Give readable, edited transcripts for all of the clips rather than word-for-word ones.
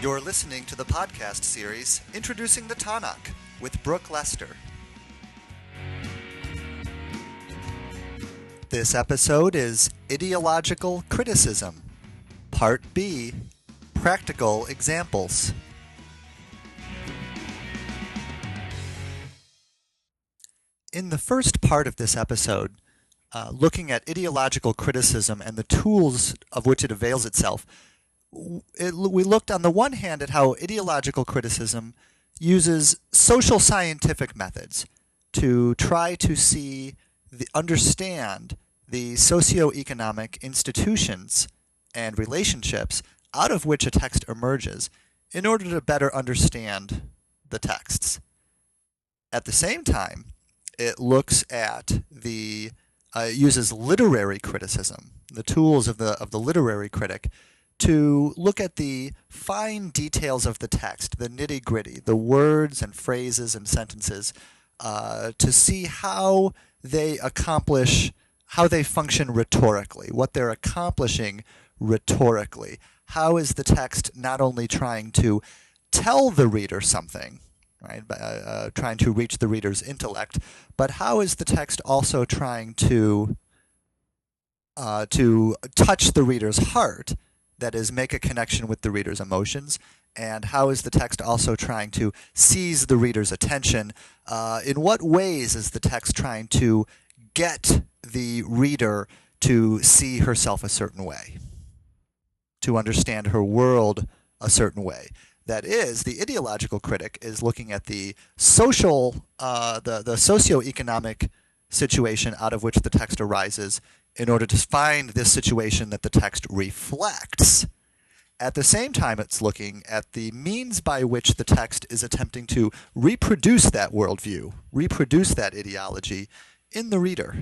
You're listening to the podcast series Introducing the Tanakh with Brooke Lester. This episode is Ideological Criticism, Part B, Practical Examples. In the first part of this episode, looking at ideological criticism and the tools of which it avails itself, we looked on the one hand at how ideological criticism uses social scientific methods to try to understand the socioeconomic institutions and relationships out of which a text emerges in order to better understand the texts. At the same time, it looks at uses literary criticism, the tools of the literary critic, to look at the fine details of the text, the nitty-gritty, the words and phrases and sentences, to see how they function rhetorically, what they're accomplishing rhetorically. How is the text not only trying to tell the reader something, right, trying to reach the reader's intellect, but how is the text also trying to touch the reader's heart? That is, make a connection with the reader's emotions, and how is the text also trying to seize the reader's attention? In what ways is the text trying to get the reader to see herself a certain way, to understand her world a certain way? That is, the ideological critic is looking at the socioeconomic situation out of which the text arises, in order to find this situation that the text reflects. At the same time, it's looking at the means by which the text is attempting to reproduce that worldview, reproduce that ideology in the reader.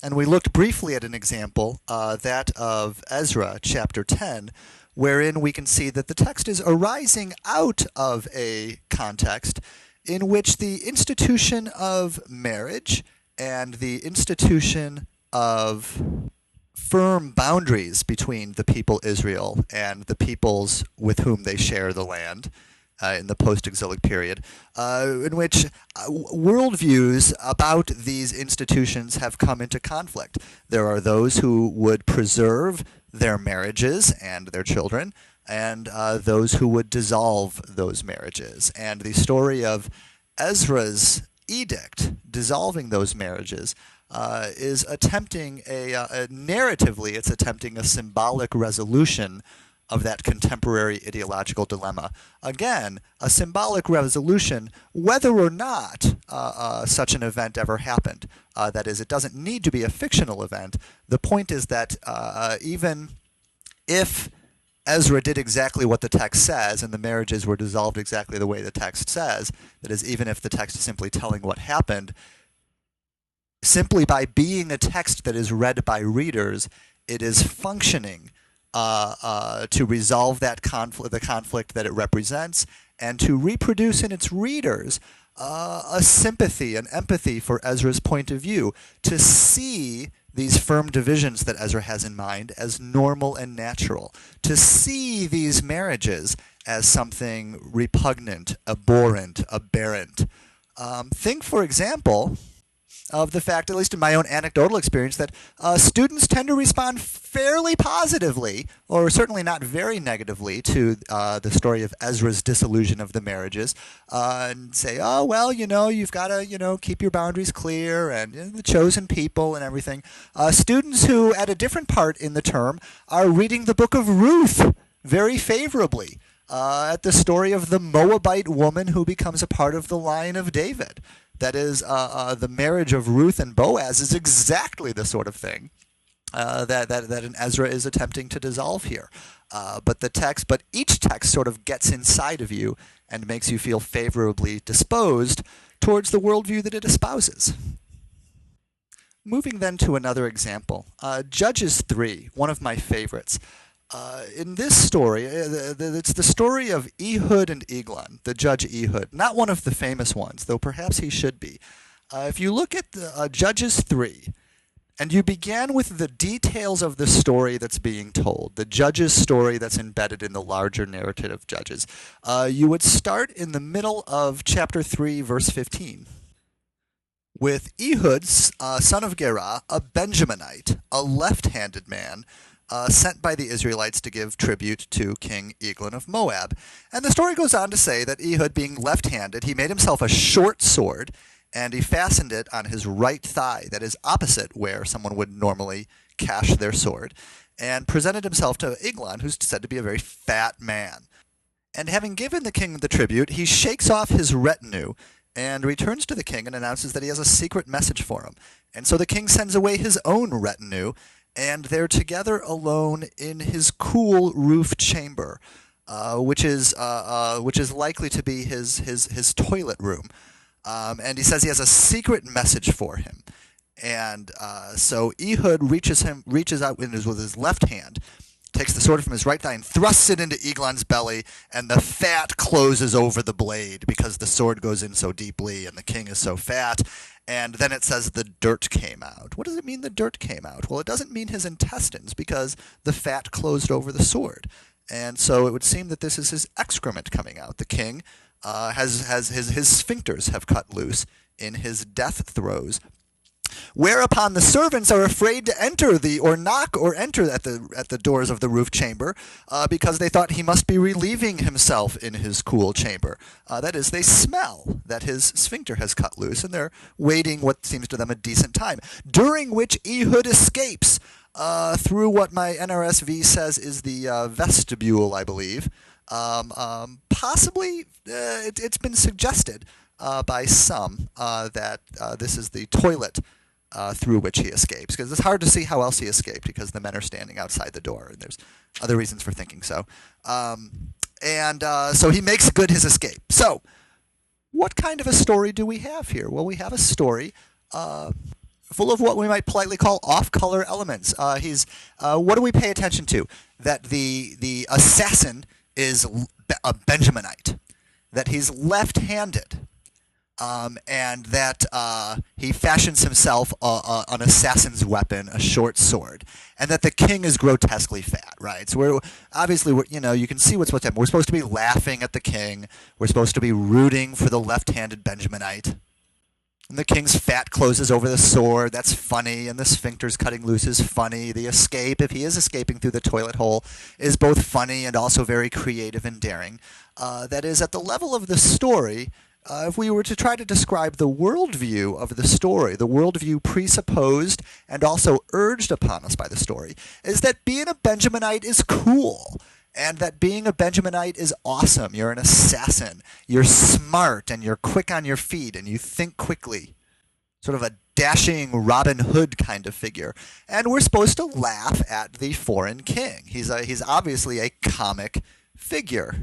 And we looked briefly at an example, that of Ezra chapter 10, wherein we can see that the text is arising out of a context in which the institution of marriage and the institution of firm boundaries between the people Israel and the peoples with whom they share the land in the post-exilic period, in which worldviews about these institutions have come into conflict. There are those who would preserve their marriages and their children, and those who would dissolve those marriages. And the story of Ezra's edict dissolving those marriages is attempting narratively, it's attempting a symbolic resolution of that contemporary ideological dilemma. Again, a symbolic resolution, whether or not such an event ever happened. That is, it doesn't need to be a fictional event. The point is that even if Ezra did exactly what the text says, and the marriages were dissolved exactly the way the text says, that is, even if the text is simply telling what happened, simply by being a text that is read by readers, it is functioning to resolve that the conflict that it represents, and to reproduce in its readers a sympathy, an empathy for Ezra's point of view, to see these firm divisions that Ezra has in mind as normal and natural, to see these marriages as something repugnant, abhorrent, aberrant. Think, for example, of the fact, at least in my own anecdotal experience, that students tend to respond fairly positively, or certainly not very negatively, to the story of Ezra's dissolution of the marriages, and say, oh, well, you've got to, keep your boundaries clear, and the chosen people and everything. Students who, at a different part in the term, are reading the book of Ruth very favorably, at the story of the Moabite woman who becomes a part of the line of David. That is, the marriage of Ruth and Boaz is exactly the sort of thing that an Ezra is attempting to dissolve here. But each text sort of gets inside of you and makes you feel favorably disposed towards the worldview that it espouses. Moving then to another example, Judges 3, one of my favorites. In this story, it's the story of Ehud and Eglon, the judge Ehud, not one of the famous ones, though perhaps he should be. If you look at Judges 3, And you began with the details of the story that's being told, the judge's story that's embedded in the larger narrative of Judges. You would start in the middle of chapter 3, verse 15, with Ehud, son of Gera, a Benjaminite, a left-handed man, sent by the Israelites to give tribute to King Eglon of Moab. And the story goes on to say that Ehud, being left-handed, he made himself a short sword, and he fastened it on his right thigh, that is opposite where someone would normally cache their sword, and presented himself to Eglon, who's said to be a very fat man. And having given the king the tribute, he shakes off his retinue and returns to the king and announces that he has a secret message for him. And so the king sends away his own retinue, and they're together alone in his cool roofed chamber, which is likely to be his toilet room. And he says he has a secret message for him. And so Ehud reaches out with his left hand, takes the sword from his right thigh and thrusts it into Eglon's belly, and the fat closes over the blade because the sword goes in so deeply and the king is so fat. And then it says the dirt came out. What does it mean the dirt came out? Well, it doesn't mean his intestines because the fat closed over the sword. And so it would seem that this is his excrement coming out. The king has his sphincters have cut loose in his death throes. Whereupon the servants are afraid to enter or knock or enter at the doors of the roof chamber, because they thought he must be relieving himself in his cool chamber. That is, they smell that his sphincter has cut loose, and they're waiting what seems to them a decent time, during which Ehud escapes through what my NRSV says is the vestibule, I believe. Possibly, it's been suggested by some that this is the toilet through which he escapes, because it's hard to see how else he escaped because the men are standing outside the door, and there's other reasons for thinking so. So he makes good his escape. So what kind of a story do we have here? Well, we have a story full of what we might politely call off-color elements. What do we pay attention to? That the assassin is a Benjaminite, that he's left-handed, and that he fashions himself an assassin's weapon, a short sword, and that the king is grotesquely fat, right? So we're you can see what's supposed to happen. We're supposed to be laughing at the king. We're supposed to be rooting for the left-handed Benjaminite. And the king's fat closes over the sword. That's funny. And the sphincter's cutting loose is funny. The escape, if he is escaping through the toilet hole, is both funny and also very creative and daring. That is, at the level of the story, if we were to try to describe the worldview of the story, the worldview presupposed and also urged upon us by the story, is that being a Benjaminite is cool. And that being a Benjaminite is awesome. You're an assassin. You're smart and you're quick on your feet and you think quickly. Sort of a dashing Robin Hood kind of figure. And we're supposed to laugh at the foreign king. He's obviously a comic figure.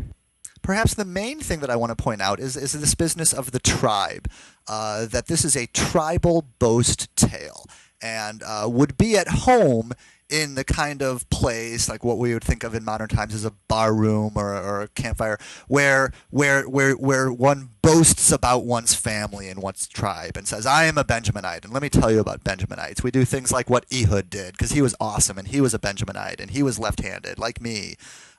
Perhaps the main thing that I want to point out is this business of the tribe, that this is a tribal boast tale and would be at home in the kind of place like what we would think of in modern times as a bar room or a campfire, where one boasts about one's family and one's tribe and says, I am a Benjaminite, and let me tell you about Benjaminites. We do things like what Ehud did, because he was awesome, and he was a Benjaminite, and he was left-handed, like me.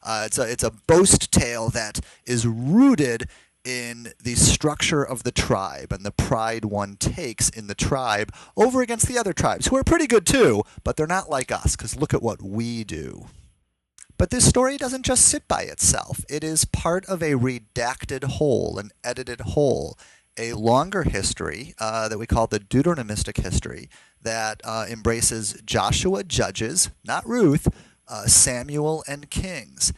It's a boast tale that is rooted in the structure of the tribe and the pride one takes in the tribe over against the other tribes, who are pretty good too, but they're not like us, because look at what we do. But this story doesn't just sit by itself. It is part of a redacted whole, an edited whole, a longer history that we call the Deuteronomistic history that embraces Joshua, Judges, not Ruth, Samuel, and Kings.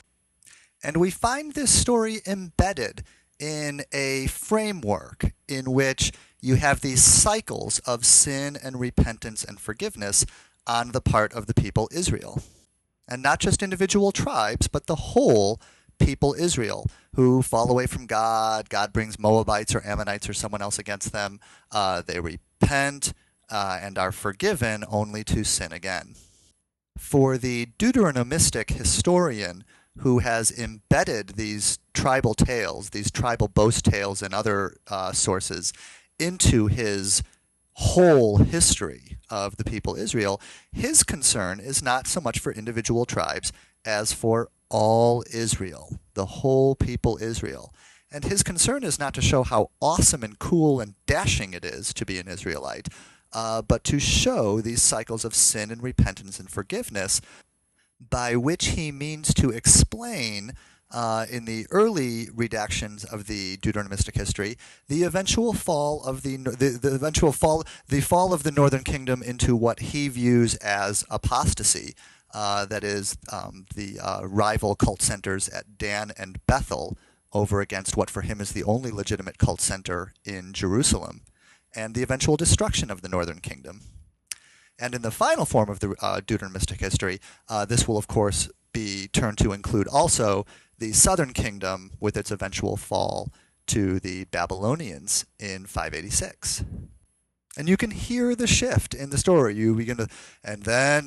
And we find this story embedded in a framework in which you have these cycles of sin and repentance and forgiveness on the part of the people Israel. And not just individual tribes, but the whole people Israel, who fall away from God. God brings Moabites or Ammonites or someone else against them. They repent and are forgiven only to sin again. For the Deuteronomistic historian who has embedded these tribal tales, these tribal boast tales and other sources into his whole history of the people Israel, his concern is not so much for individual tribes as for all Israel, the whole people Israel. And his concern is not to show how awesome and cool and dashing it is to be an Israelite, but to show these cycles of sin and repentance and forgiveness, by which he means to explain, in the early redactions of the Deuteronomistic history, the eventual fall of the fall of the northern kingdom into what he views as apostasy. That is, the rival cult centers at Dan and Bethel over against what for him is the only legitimate cult center in Jerusalem, and the eventual destruction of the northern kingdom. And in the final form of the Deuteronomistic history, this will of course be turned to include also the southern kingdom with its eventual fall to the Babylonians in 586. And you can hear the shift in the story. You begin to, and then,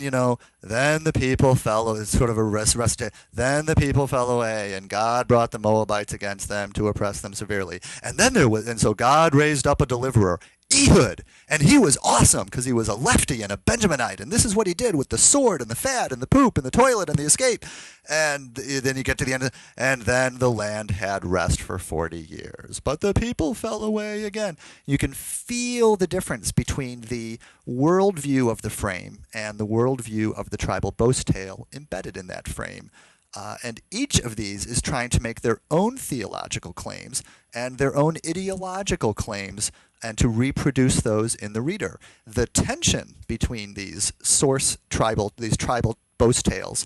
then the people fell, it's sort of a rest, then the people fell away, and God brought the Moabites against them to oppress them severely. And then so God raised up a deliverer, Ehud, and he was awesome because he was a lefty and a Benjaminite, and this is what he did with the sword and the fat and the poop and the toilet and the escape. And then you get to the end, and then the land had rest for 40 years. But the people fell away again. You can feel the difference between the worldview of the frame and the worldview of the tribal boast tale embedded in that frame. And each of these is trying to make their own theological claims and their own ideological claims, and to reproduce those in the reader. The tension between these tribal boast tales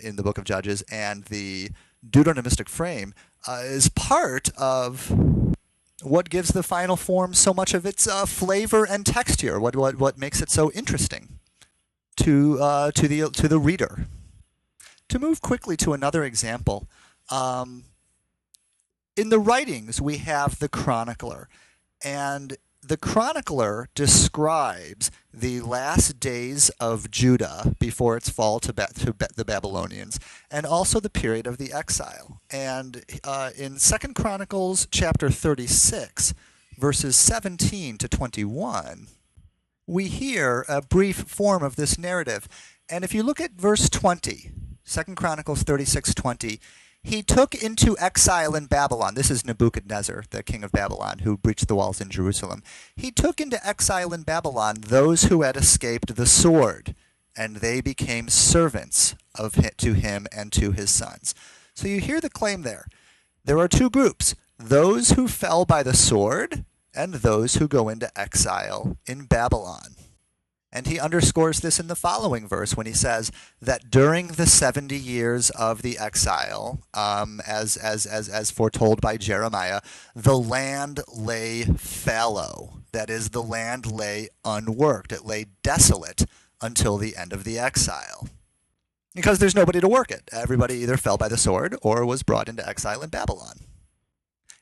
in the Book of Judges and the Deuteronomistic frame is part of what gives the final form so much of its flavor and texture. What makes it so interesting to the reader. To move quickly to another example, in the writings we have the chronicler, and the chronicler describes the last days of Judah before its fall to the Babylonians, and also the period of the exile. And in 2 Chronicles chapter 36, verses 17 to 21, we hear a brief form of this narrative. And if you look at verse 20, 2 Chronicles 36:20, he took into exile in Babylon. This is Nebuchadnezzar, the king of Babylon, who breached the walls in Jerusalem. He took into exile in Babylon those who had escaped the sword, and they became servants to him and to his sons. So you hear the claim there. There are two groups, those who fell by the sword and those who go into exile in Babylon. And he underscores this in the following verse when he says that during the 70 years of the exile, as foretold by Jeremiah, the land lay fallow. That is, the land lay unworked. It lay desolate until the end of the exile. Because there's nobody to work it. Everybody either fell by the sword or was brought into exile in Babylon.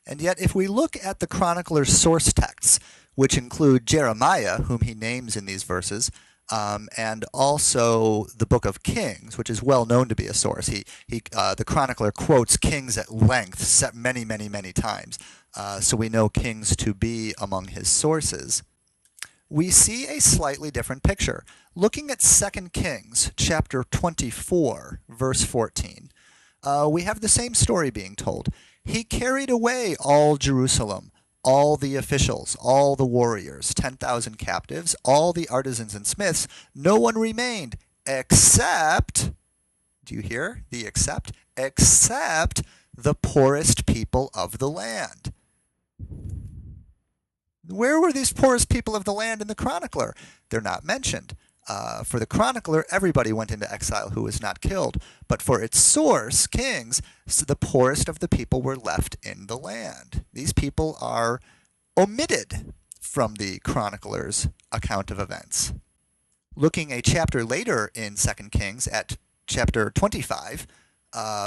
And yet, if we look at the chronicler's source texts, which include Jeremiah, whom he names in these verses, and also the Book of Kings, which is well known to be a source. The chronicler quotes Kings at length, many, many, many times, so we know Kings to be among his sources. We see a slightly different picture. Looking at 2 Kings chapter 24, verse 14, we have the same story being told. He carried away all Jerusalem, all the officials, all the warriors, 10,000 captives, all the artisans and smiths. No one remained except, do you hear the except? Except the poorest people of the land. Where were these poorest people of the land in the chronicler? They're not mentioned. For the chronicler, everybody went into exile who was not killed. But for its source, Kings, so the poorest of the people were left in the land. These people are omitted from the chronicler's account of events. Looking a chapter later in 2 Kings at chapter 25,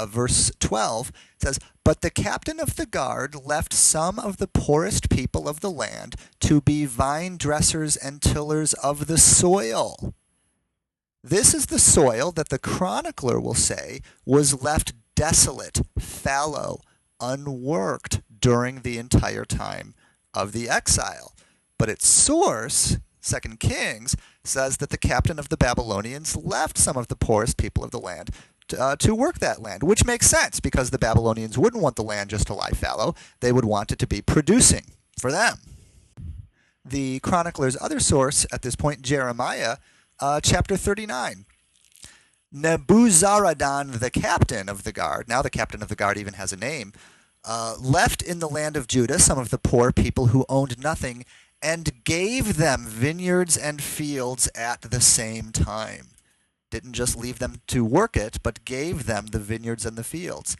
verse 12, it says, "But the captain of the guard left some of the poorest people of the land to be vine dressers and tillers of the soil." This is the soil that the chronicler will say was left desolate, fallow, unworked during the entire time of the exile. But its source, 2 Kings, says that the captain of the Babylonians left some of the poorest people of the land to work that land, which makes sense because the Babylonians wouldn't want the land just to lie fallow. They would want it to be producing for them. The chronicler's other source at this point, Jeremiah, chapter 39. Nebuzaradan, the captain of the guard, now the captain of the guard even has a name, left in the land of Judah some of the poor people who owned nothing and gave them vineyards and fields at the same time. Didn't just leave them to work it, but gave them the vineyards and the fields.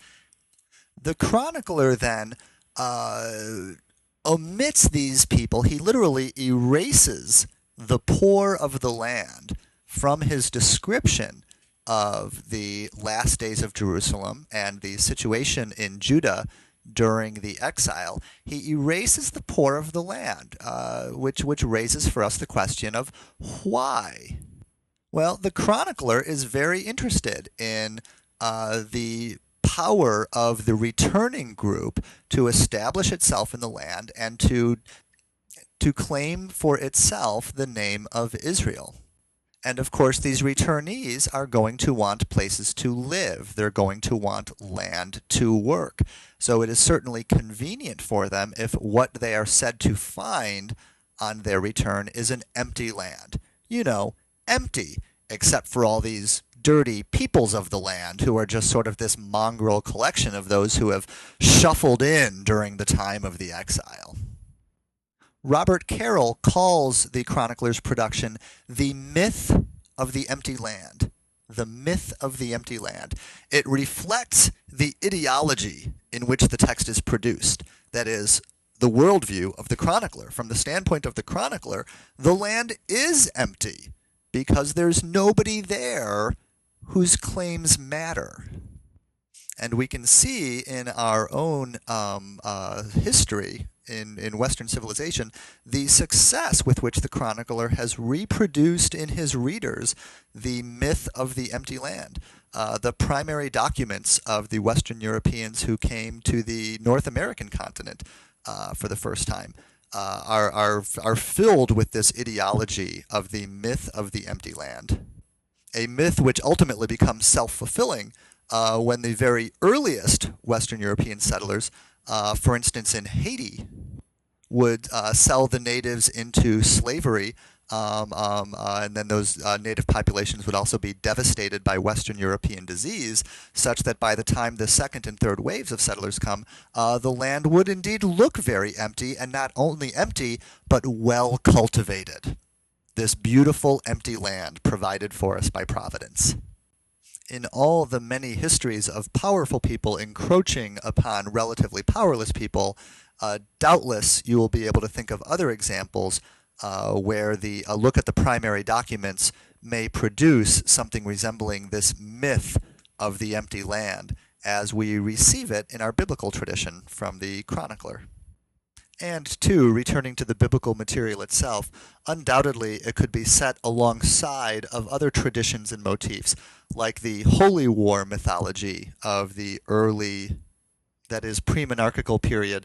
The chronicler then omits these people. He literally erases the poor of the land from his description of the last days of Jerusalem and the situation in Judah during the exile. He erases the poor of the land, which raises for us the question of why. Well, the chronicler is very interested in the power of the returning group to establish itself in the land and to claim for itself the name of Israel. And of course, these returnees are going to want places to live. They're going to want land to work. So it is certainly convenient for them if what they are said to find on their return is an empty land. You know, empty, except for all these dirty peoples of the land who are just sort of this mongrel collection of those who have shuffled in during the time of the exile. Robert Carroll calls the chronicler's production the myth of the empty land. The myth of the empty land. It reflects the ideology in which the text is produced. That is, the worldview of the chronicler. From the standpoint of the chronicler, the land is empty because there's nobody there whose claims matter. And we can see in our own history, in Western civilization, the success with which the chronicler has reproduced in his readers the myth of the empty land. The primary documents of the Western Europeans who came to the North American continent for the first time are filled with this ideology of the myth of the empty land. A myth which ultimately becomes self-fulfilling when the very earliest Western European settlers, for instance in Haiti, would sell the natives into slavery, and then those native populations would also be devastated by Western European disease, such that by the time the second and third waves of settlers come, the land would indeed look very empty, and not only empty, but well cultivated. This beautiful empty land provided for us by Providence. In all the many histories of powerful people encroaching upon relatively powerless people, doubtless you will be able to think of other examples where a look at the primary documents may produce something resembling this myth of the empty land as we receive it in our biblical tradition from the chronicler. And two, returning to the biblical material itself, undoubtedly it could be set alongside of other traditions and motifs, like the Holy War mythology of the early, that is, pre-monarchical period,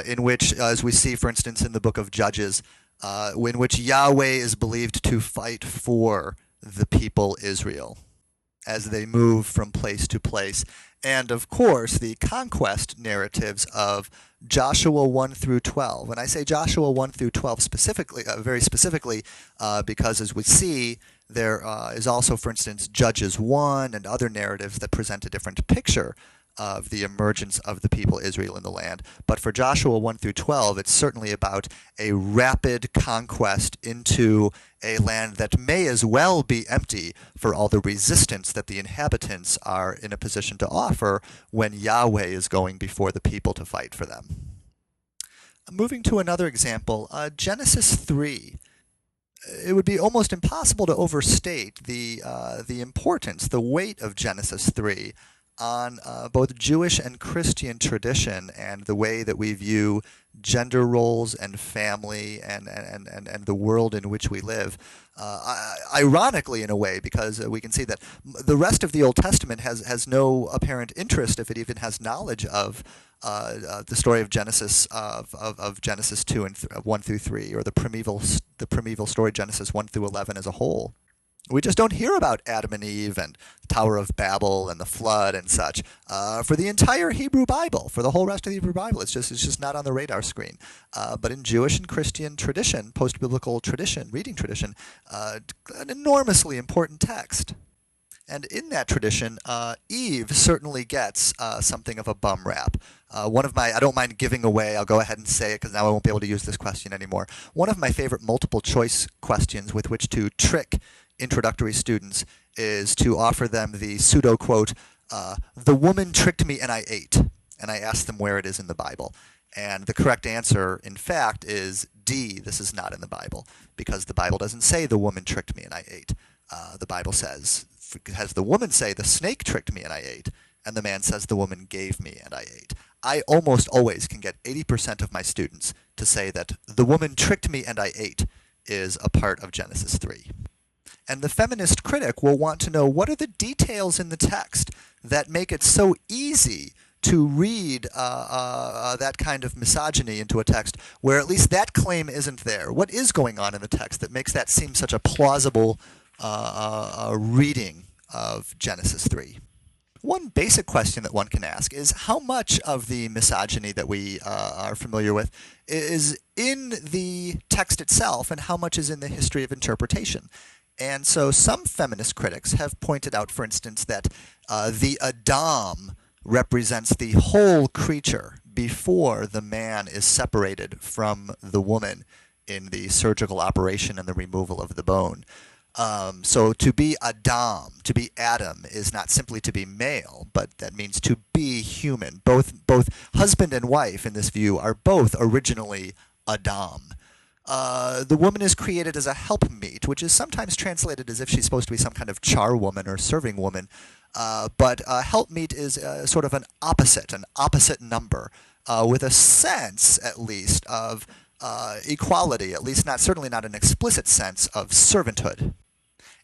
in which, as we see, for instance, in the book of Judges, in which Yahweh is believed to fight for the people Israel as they move from place to place. And of course, the conquest narratives of Joshua 1 through 12. When I say Joshua 1 through 12 specifically, very specifically, because as we see, there is also, for instance, Judges 1 and other narratives that present a different picture of the emergence of the people Israel in the land. But for Joshua 1 through 12, it's certainly about a rapid conquest into a land that may as well be empty for all the resistance that the inhabitants are in a position to offer when Yahweh is going before the people to fight for them. Moving to another example, Genesis 3. It would be almost impossible to overstate the importance, the weight of Genesis 3 on both Jewish and Christian tradition and the way that we view gender roles and family and the world in which we live. Ironically, in a way, because we can see that the rest of the Old Testament has no apparent interest, if it even has knowledge of the story of Genesis of Genesis 2 and 1 through 3, or the primeval story Genesis 1 through 11 as a whole. We just don't hear about Adam and Eve and Tower of Babel and the flood and such for the entire Hebrew Bible, for the whole rest of the Hebrew Bible. It's just not on the radar screen. But in Jewish and Christian tradition, post-biblical tradition, reading tradition, an enormously important text. And in that tradition, Eve certainly gets something of a bum rap. One of my, I don't mind giving away, I'll go ahead and say it because now I won't be able to use this question anymore. One of my favorite multiple choice questions with which to trick introductory students is to offer them the pseudo quote, "The woman tricked me and I ate." And I ask them where it is in the Bible. And the correct answer, in fact, is D, this is not in the Bible, because the Bible doesn't say the woman tricked me and I ate. The Bible has the woman say the snake tricked me and I ate, and the man says the woman gave me and I ate. I almost always can get 80% of my students to say that the woman tricked me and I ate is a part of Genesis 3. And the feminist critic will want to know, what are the details in the text that make it so easy to read that kind of misogyny into a text where at least that claim isn't there? What is going on in the text that makes that seem such a plausible reading of Genesis 3? One basic question that one can ask is, how much of the misogyny that we are familiar with is in the text itself, and how much is in the history of interpretation? And so some feminist critics have pointed out, for instance, that the Adam represents the whole creature before the man is separated from the woman in the surgical operation and the removal of the bone. So to be Adam, to be Adam, is not simply to be male, but that means to be human. Both husband and wife in this view are both originally Adam. The woman is created as a helpmeet, which is sometimes translated as if she's supposed to be some kind of charwoman or serving woman. But helpmeet is sort of an opposite number, with a sense, at least, of equality, at least certainly not an explicit sense of servanthood.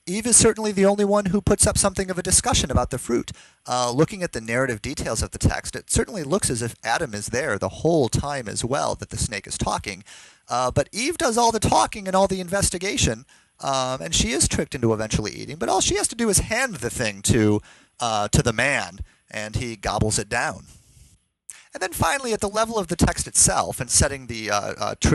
Eve is certainly the only one who puts up something of a discussion about the fruit. Looking at the narrative details of the text, it certainly looks as if Adam is there the whole time as well that the snake is talking. But Eve does all the talking and all the investigation, and she is tricked into eventually eating. But all she has to do is hand the thing to the man, and he gobbles it down. And then finally, at the level of the text itself, and setting the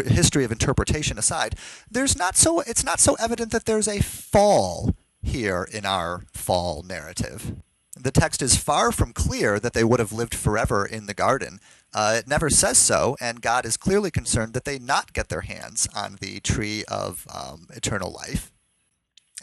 history of interpretation aside, it's not so evident that there's a fall here in our fall narrative. The text is far from clear that they would have lived forever in the garden. It never says so, and God is clearly concerned that they not get their hands on the tree of eternal life.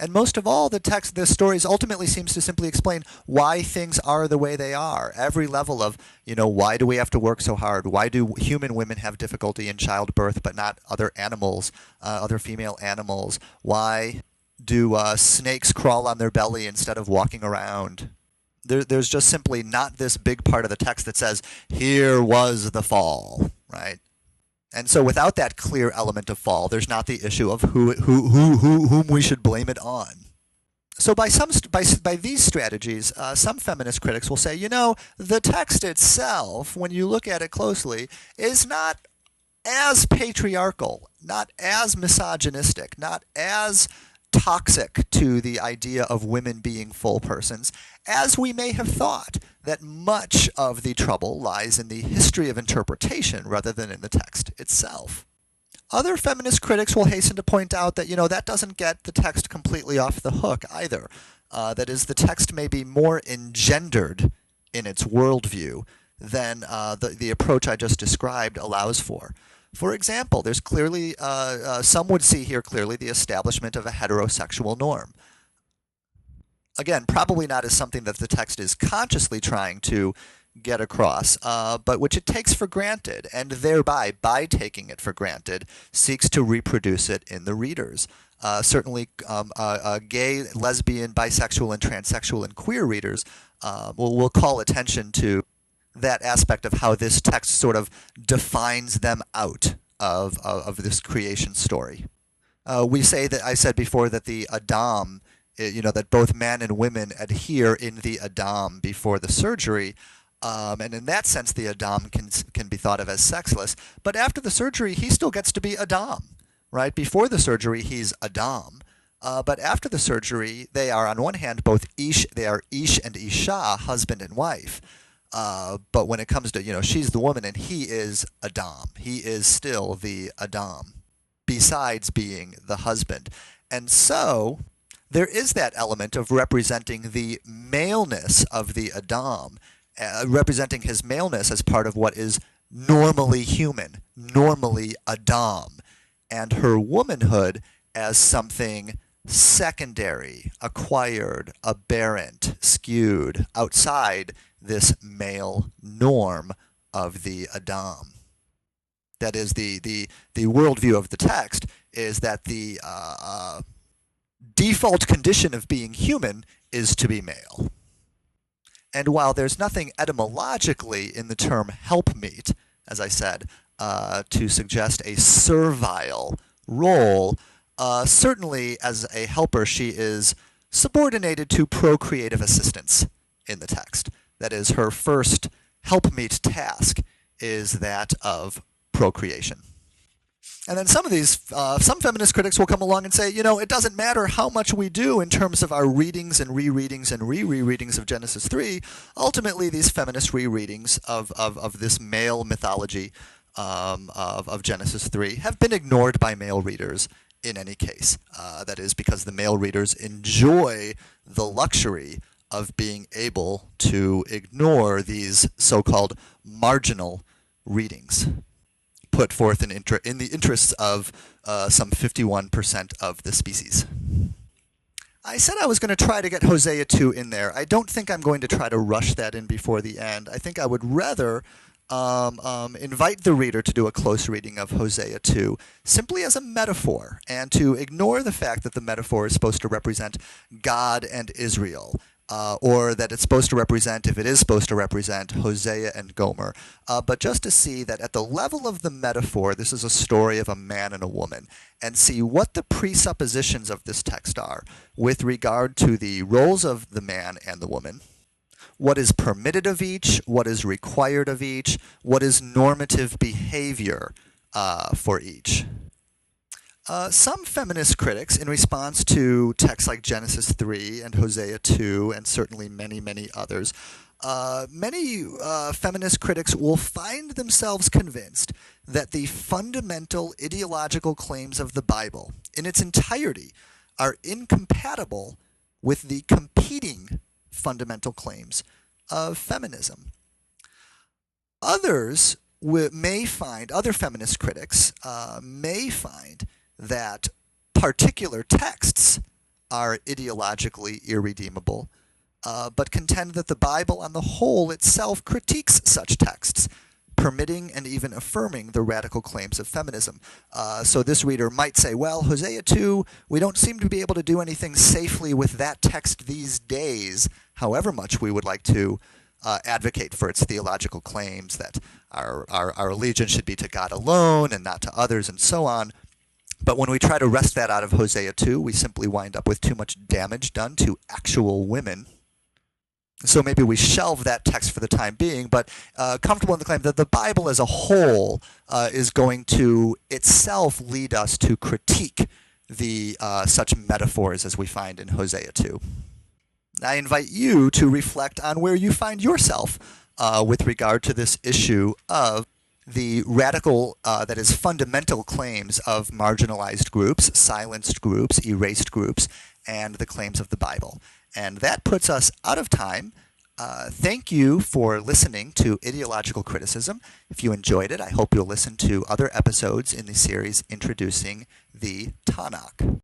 And most of all, the stories ultimately seems to simply explain why things are the way they are. Every level of, why do we have to work so hard? Why do human women have difficulty in childbirth but not other animals, other female animals? Why do snakes crawl on their belly instead of walking around? There's just simply not this big part of the text that says, here was the fall, right? And so without that clear element of fall, there's not the issue of whom we should blame it on. So by these strategies, some feminist critics will say, the text itself, when you look at it closely, is not as patriarchal, not as misogynistic, not as toxic to the idea of women being full persons as we may have thought, that much of the trouble lies in the history of interpretation rather than in the text itself. Other feminist critics will hasten to point out that, that doesn't get the text completely off the hook either. That is, the text may be more engendered in its worldview than the approach I just described allows for. For example, there's clearly, some would see here clearly the establishment of a heterosexual norm. Again, probably not as something that the text is consciously trying to get across, but which it takes for granted, and thereby, by taking it for granted, seeks to reproduce it in the readers. Certainly, gay, lesbian, bisexual, and transsexual and queer readers will call attention to that aspect of how this text sort of defines them out of this creation story. We say that I said before that the Adam, that both men and women adhere in the Adam before the surgery, and in that sense the Adam can be thought of as sexless. But after the surgery, he still gets to be Adam, right? Before the surgery, he's Adam. But after the surgery, they are on one hand both Ish and Isha, husband and wife. But when it comes to, she's the woman and he is Adam. He is still the Adam, besides being the husband. And so there is that element of representing the maleness of the Adam, representing his maleness as part of what is normally human, normally Adam, and her womanhood as something secondary, acquired, aberrant, skewed, outside this male norm of the Adam. That is, the worldview of the text is that the default condition of being human is to be male. And while there's nothing etymologically in the term helpmeet, as I said, to suggest a servile role, certainly as a helper she is subordinated to procreative assistance in the text. That is, her first helpmeet task is that of procreation. And then some feminist critics will come along and say, it doesn't matter how much we do in terms of our readings and rereadings and re-rereadings of Genesis 3. Ultimately, these feminist rereadings of this male mythology of Genesis 3 have been ignored by male readers in any case. That is because the male readers enjoy the luxury of being able to ignore these so-called marginal readings put forth in the interests of some 51% of the species. I said I was going to try to get Hosea 2 in there. I don't think I'm going to try to rush that in before the end. I think I would rather invite the reader to do a close reading of Hosea 2 simply as a metaphor, and to ignore the fact that the metaphor is supposed to represent God and Israel, or that it's supposed to represent, if it is supposed to represent, Hosea and Gomer, but just to see that at the level of the metaphor, this is a story of a man and a woman, and see what the presuppositions of this text are with regard to the roles of the man and the woman, what is permitted of each, what is required of each, what is normative behavior for each. Some feminist critics, in response to texts like Genesis 3 and Hosea 2, and certainly many, many others, many feminist critics will find themselves convinced that the fundamental ideological claims of the Bible in its entirety are incompatible with the competing fundamental claims of feminism. Other feminist critics may find that particular texts are ideologically irredeemable, but contend that the Bible on the whole itself critiques such texts, permitting and even affirming the radical claims of feminism. So this reader might say, well, Hosea 2, we don't seem to be able to do anything safely with that text these days, however much we would like to advocate for its theological claims that our allegiance should be to God alone and not to others and so on. But when we try to wrest that out of Hosea 2, we simply wind up with too much damage done to actual women. So maybe we shelve that text for the time being, but comfortable in the claim that the Bible as a whole is going to itself lead us to critique the such metaphors as we find in Hosea 2. I invite you to reflect on where you find yourself with regard to this issue of the radical, that is fundamental claims of marginalized groups, silenced groups, erased groups, and the claims of the Bible. And that puts us out of time. Thank you for listening to Ideological Criticism. If you enjoyed it, I hope you'll listen to other episodes in the series introducing the Tanakh.